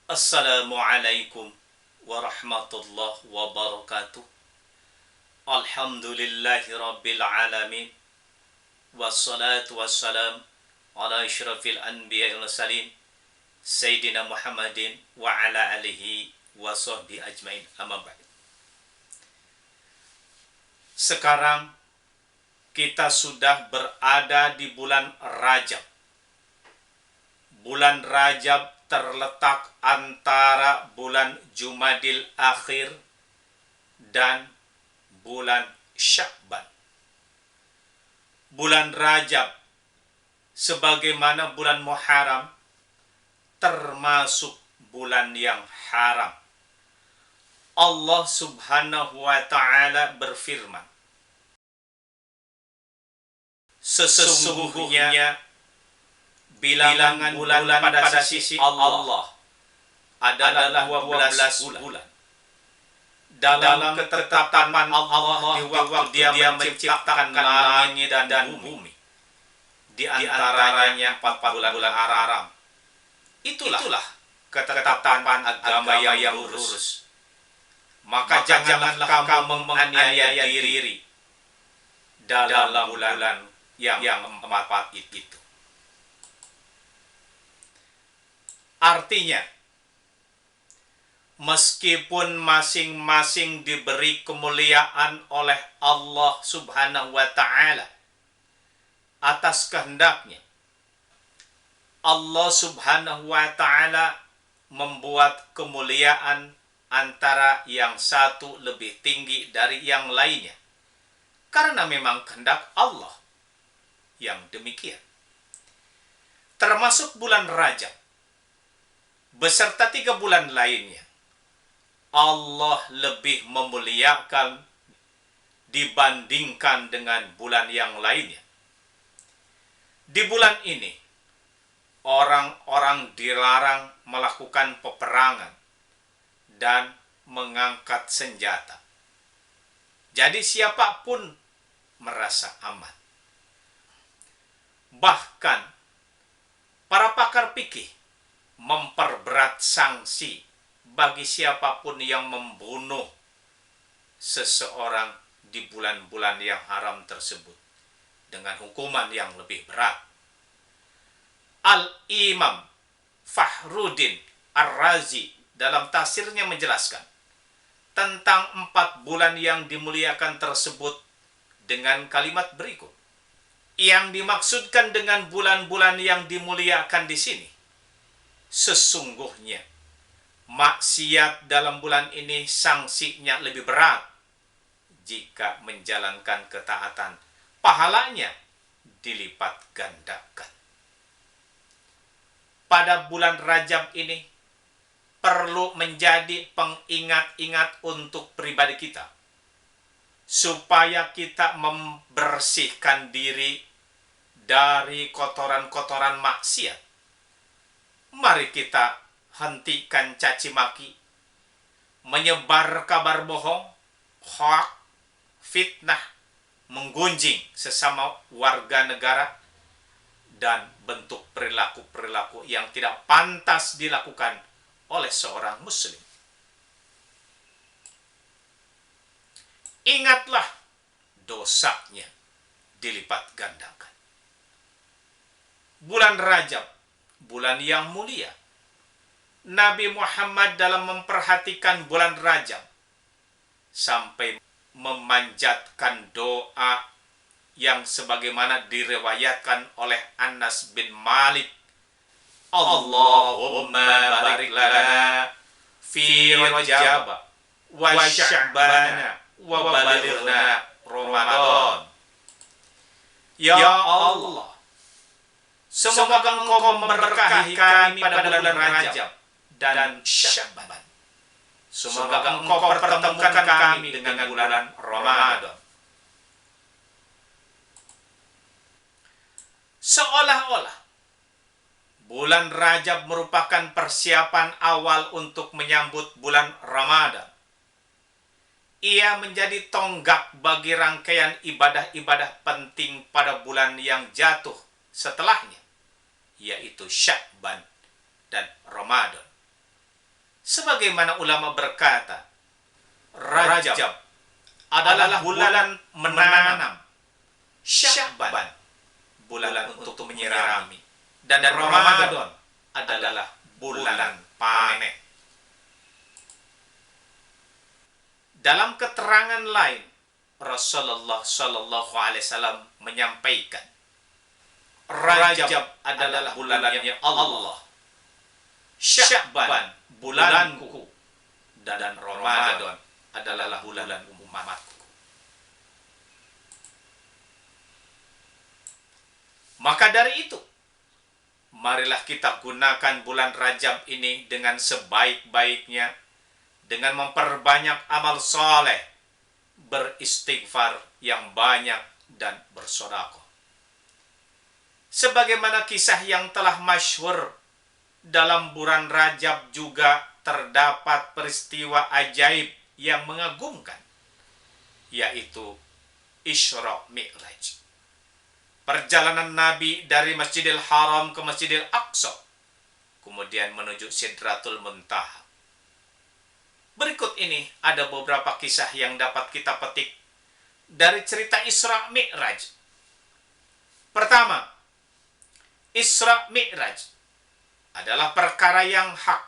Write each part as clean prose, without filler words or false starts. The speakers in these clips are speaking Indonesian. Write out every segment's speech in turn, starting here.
Assalamualaikum warahmatullahi wabarakatuh. Alhamdulillahi rabbil alamin. Wassalatu wassalam ala asyrafil anbiya wal mursalin Sayyidina Muhammadin wa ala alihi wa sahbihi ajmain, amma ba'd. Sekarang kita sudah berada di bulan Rajab. Bulan Rajab terletak antara bulan Jumadil Akhir dan bulan Sya'ban. Bulan Rajab sebagaimana bulan Muharram termasuk bulan yang haram. Allah Subhanahu wa ta'ala berfirman, sesungguhnya bilangan bulan pada sisi Allah adalah 12 bulan. Dalam ketetapan Allah di waktu Dia menciptakan langit dan bumi, di antaranya 4 bulan haram. Itulah ketetapan agama yang lurus. Maka janganlah kamu menganiaya diri dalam bulan yang 4 itu. Artinya, meskipun masing-masing diberi kemuliaan oleh Allah Subhanahu wa ta'ala atas kehendaknya, Allah Subhanahu wa ta'ala membuat kemuliaan antara yang satu lebih tinggi dari yang lainnya, karena memang kehendak Allah yang demikian. Termasuk bulan Rajab beserta 3 bulan lainnya, Allah lebih memuliakan dibandingkan dengan bulan yang lainnya. Di bulan ini, orang-orang dilarang melakukan peperangan dan mengangkat senjata. Jadi siapapun merasa aman. Bahkan para pakar fikih memperberat sanksi bagi siapapun yang membunuh seseorang di bulan-bulan yang haram tersebut dengan hukuman yang lebih berat. Al-Imam Fakhruddin Ar-Razi dalam tafsirnya menjelaskan tentang 4 bulan yang dimuliakan tersebut dengan kalimat berikut. Yang dimaksudkan dengan bulan-bulan yang dimuliakan di sini, sesungguhnya maksiat dalam bulan ini sanksinya lebih berat. Jika menjalankan ketaatan, pahalanya dilipat gandakan. Pada bulan Rajab ini perlu menjadi pengingat-ingat untuk pribadi kita, supaya kita membersihkan diri dari kotoran-kotoran maksiat. Mari kita hentikan caci maki, menyebar kabar bohong, hoak, fitnah, menggunjing sesama warga negara, dan bentuk perilaku-perilaku yang tidak pantas dilakukan oleh seorang muslim. Ingatlah, dosanya dilipat gandakan. Bulan Rajab, bulan yang mulia. Nabi Muhammad dalam memperhatikan bulan Rajab sampai memanjatkan doa yang sebagaimana diriwayatkan oleh Anas bin Malik. Allahumma barik lana fi Rajab wa Sya'ban wa balighna Ramadan. Ya Allah, semoga Engkau memberkahi kami pada bulan Rajab dan Sya'ban. Semoga Engkau pertemukan kami dengan bulan Ramadan. Seolah-olah bulan Rajab merupakan persiapan awal untuk menyambut bulan Ramadan. Ia menjadi tonggak bagi rangkaian ibadah-ibadah penting pada bulan yang jatuh setelahnya, yaitu Sya'ban dan Ramadan. Sebagaimana ulama berkata, Rajab adalah bulan menanam, Sya'ban bulan untuk menyirami, dan Ramadan adalah bulan panen. Dalam keterangan lain, Rasulullah Shallallahu Alaihi Wasallam menyampaikan, Rajab adalah bulannya Allah, Sya'ban bulanku, dan Ramadan adalah bulan umatku. Maka dari itu, marilah kita gunakan bulan Rajab ini dengan sebaik-baiknya, dengan memperbanyak amal soleh, beristighfar yang banyak, dan bersedekah. Sebagaimana kisah yang telah masyhur, dalam bulan Rajab juga terdapat peristiwa ajaib yang mengagumkan, yaitu Isra Mi'raj. Perjalanan Nabi dari Masjidil Haram ke Masjidil Aqsa, kemudian menuju Sidratul Muntaha. Berikut ini ada beberapa kisah yang dapat kita petik dari cerita Isra Mi'raj. Pertama, Isra Mi'raj adalah perkara yang hak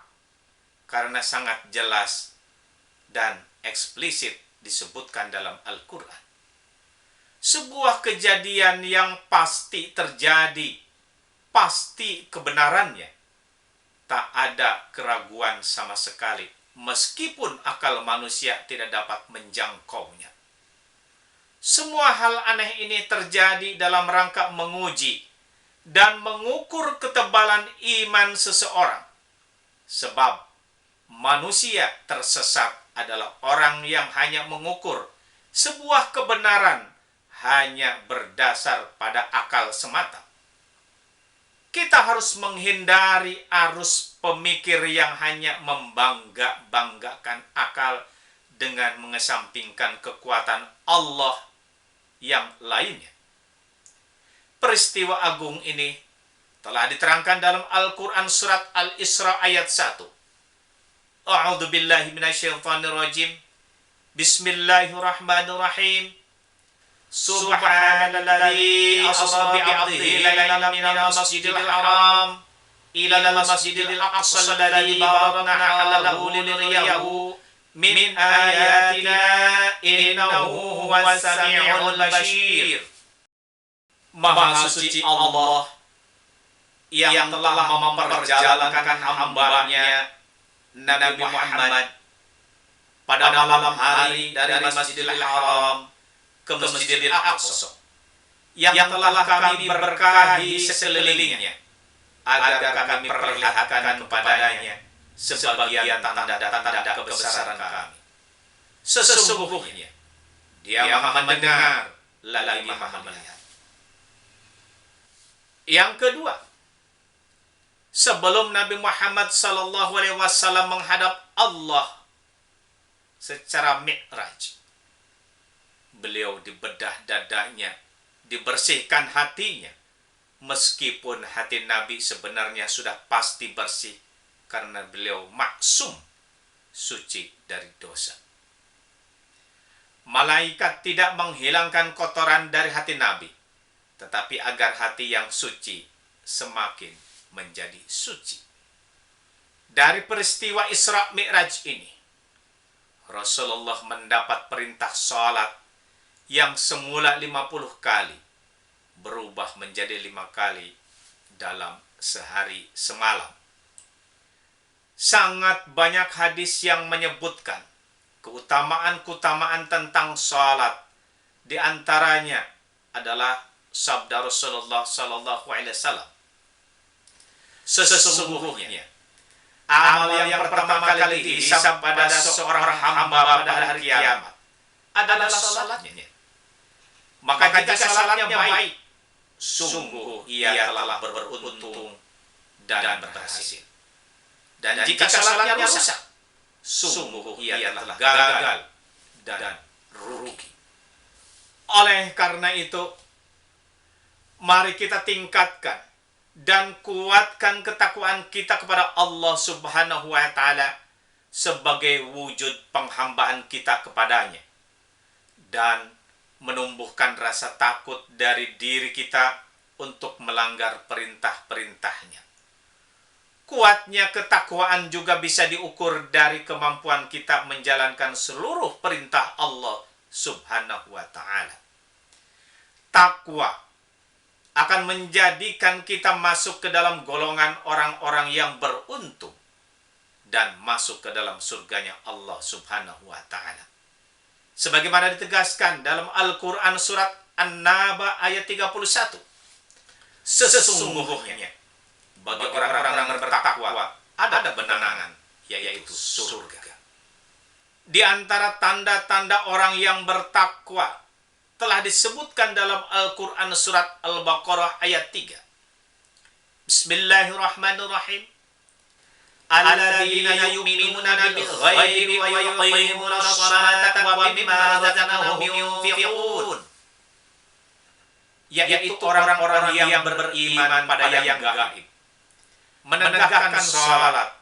karena sangat jelas dan eksplisit disebutkan dalam Al-Quran. Sebuah kejadian yang pasti terjadi, pasti kebenarannya, tak ada keraguan sama sekali, meskipun akal manusia tidak dapat menjangkaunya. Semua hal aneh ini terjadi dalam rangka menguji dan mengukur ketebalan iman seseorang. Sebab manusia tersesat adalah orang yang hanya mengukur sebuah kebenaran hanya berdasar pada akal semata. Kita harus menghindari arus pemikir yang hanya membangga-banggakan akal dengan mengesampingkan kekuatan Allah yang lainnya. Peristiwa agung ini telah diterangkan dalam Al-Quran surat Al-Isra ayat 1. A'udzu billahi minasyaitonir rajim. Bismillahirrahmanirrahim. Subhanalladzi asra bi'abdihi lailan minal masjidil haram ilal masjidil aqsa alladzi barakna halahu linuriyahu min ayatina innahu huwas sami'ul basyir. Maha suci Allah yang telah memperjalankan hamba-Nya Nabi Muhammad pada malam hari dari Masjidil Haram ke Masjidil Aqsa, yang telah kami berkahi sekelilingnya agar kami perlihatkan kepadanya sebagian tanda-tanda kebesaran kami. Sesungguhnya Dia Maha mendengar lagi Maha melihat. Yang kedua, sebelum Nabi Muhammad SAW menghadap Allah secara Mi'raj, beliau dibedah dadanya, dibersihkan hatinya, meskipun hati Nabi sebenarnya sudah pasti bersih karena beliau maksum, suci dari dosa. Malaikat tidak menghilangkan kotoran dari hati Nabi, tetapi agar hati yang suci semakin menjadi suci. Dari peristiwa Isra Mi'raj ini, Rasulullah mendapat perintah salat yang semula 50 kali berubah menjadi 5 kali dalam sehari semalam. Sangat banyak hadis yang menyebutkan keutamaan-keutamaan tentang salat. Di antaranya adalah sabda Rasulullah sallallahu alaihi wasallam, sesungguhnya amal yang pertama kali dihisab pada seorang hamba pada hari kiamat adalah salatnya. Maka jika salatnya baik, sungguh ia telah beruntung dan berhasil. Dan jika salatnya rusak, sungguh ia telah gagal dan rugi. Oleh karena itu, mari kita tingkatkan dan kuatkan ketakwaan kita kepada Allah Subhanahu wa Ta'ala sebagai wujud penghambaan kita kepadanya dan menumbuhkan rasa takut dari diri kita untuk melanggar perintah-perintahnya. Kuatnya ketakwaan juga bisa diukur dari kemampuan kita menjalankan seluruh perintah Allah Subhanahu wa ta'ala. Takwa akan menjadikan kita masuk ke dalam golongan orang-orang yang beruntung dan masuk ke dalam surganya Allah Subhanahu wa ta'ala. Sebagaimana ditegaskan dalam Al-Quran surat An-Naba ayat 31. Sesungguhnya bagi orang-orang yang bertakwa ada benangan, yaitu surga. Di antara tanda-tanda orang yang bertakwa telah disebutkan dalam Al-Quran surat Al-Baqarah ayat 3. Bismillahirrahmanirrahim. Alladzina yu'minuna bil ghaibi wa yuqimuna sholata wa mimma razaqnahum yunfiqun. Yaitu orang-orang yang beriman pada yang gaib, menegakkan salat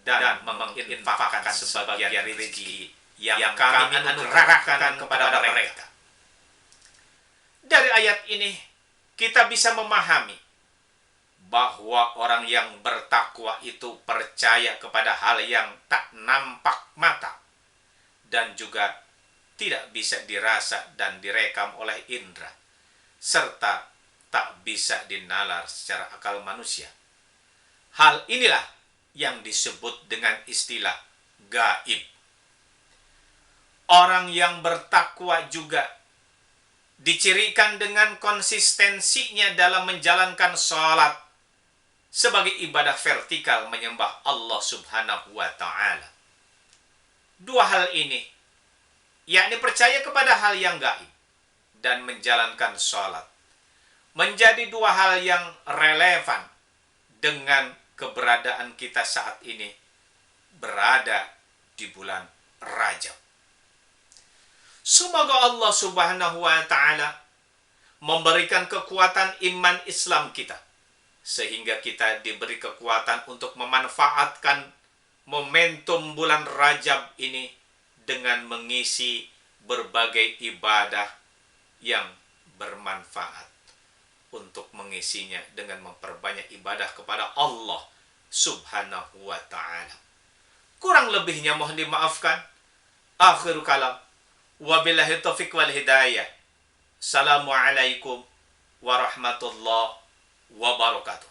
dan menginfakkan sebagian rezeki yang kami anugerahkan kepada mereka. Dari ayat ini kita bisa memahami bahwa orang yang bertakwa itu percaya kepada hal yang tak nampak mata dan juga tidak bisa dirasa dan direkam oleh indera, serta tak bisa dinalar secara akal manusia. Hal inilah yang disebut dengan istilah gaib. Orang yang bertakwa juga dicirikan dengan konsistensinya dalam menjalankan sholat sebagai ibadah vertikal menyembah Allah Subhanahu wa ta'ala. Dua hal ini, yakni percaya kepada hal yang gaib dan menjalankan sholat, menjadi dua hal yang relevan dengan keberadaan kita saat ini berada di bulan Rajab. Semoga Allah Subhanahu wa ta'ala memberikan kekuatan iman Islam kita, sehingga kita diberi kekuatan untuk memanfaatkan momentum bulan Rajab ini dengan mengisi berbagai ibadah yang bermanfaat, untuk mengisinya dengan memperbanyak ibadah kepada Allah Subhanahu wa ta'ala. Kurang lebihnya mohon dimaafkan. Akhir kalam. Wabillahi taufiq wal hidayah. Assalamualaikum warahmatullahi wabarakatuh.